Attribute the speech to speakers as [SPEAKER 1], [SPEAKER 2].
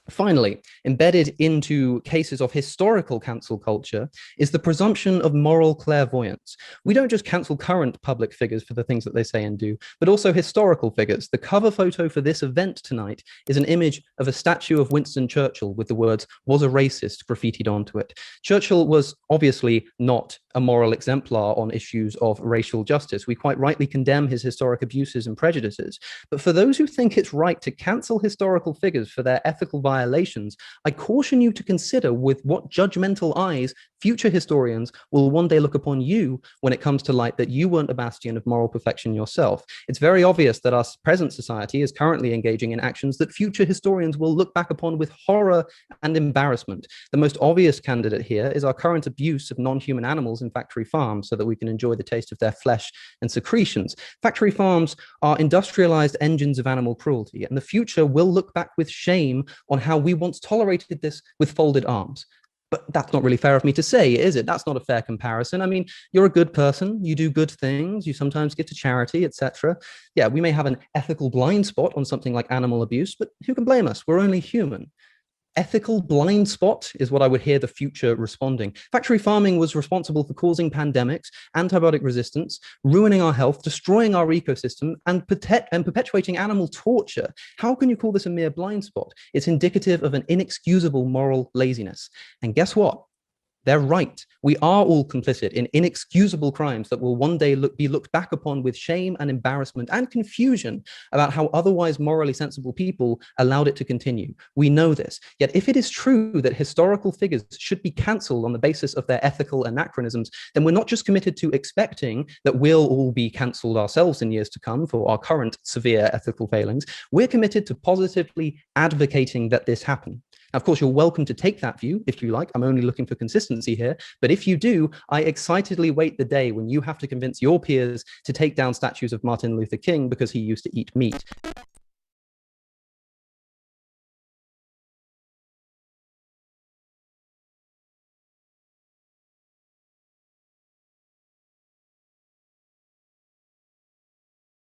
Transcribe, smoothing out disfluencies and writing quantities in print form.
[SPEAKER 1] Finally, embedded into cases of historical cancel culture is the presumption of moral clairvoyance. We don't just cancel current public figures for the things that they say and do, but also historical figures. The cover photo for this event tonight is an image of a statue of Winston Churchill with the words, "was a racist," graffitied onto it. Churchill was obviously not a moral exemplar on issues of racial justice. We quite rightly condemn his historic abuses and prejudices. But for those who think it's right to cancel historical figures for their ethical violations, I caution you to consider with what judgmental eyes future historians will one day look upon you when it comes to light that you weren't a bastion of moral perfection yourself. It's very obvious that our present society is currently engaging in actions that future historians will look back upon with horror and embarrassment. The most obvious candidate here is our current abuse of non-human animals in factory farms so that we can enjoy the taste of their flesh and secretions. Factory farms are industrialized engines of animal cruelty, and the future will look back with shame on how we once tolerated this with folded arms. But that's not really fair of me to say, is it? That's not a fair comparison. I mean, you're a good person, you do good things, you sometimes give to charity, etc. Yeah, we may have an ethical blind spot on something like animal abuse, but who can blame us? We're only human. Ethical blind spot is what I would hear the future responding. Factory farming was responsible for causing pandemics, antibiotic resistance, ruining our health, destroying our ecosystem, and perpetuating animal torture. How can you call this a mere blind spot? It's indicative of an inexcusable moral laziness. And guess what? They're right. We are all complicit in inexcusable crimes that will one day be looked back upon with shame and embarrassment and confusion about how otherwise morally sensible people allowed it to continue. We know this. Yet if it is true that historical figures should be cancelled on the basis of their ethical anachronisms, then we're not just committed to expecting that we'll all be cancelled ourselves in years to come for our current severe ethical failings. We're committed to positively advocating that this happen. Now, of course, you're welcome to take that view if you like. I'm only looking for consistency here. But if you do, I excitedly wait the day when you have to convince your peers to take down statues of Martin Luther King because he used to eat meat.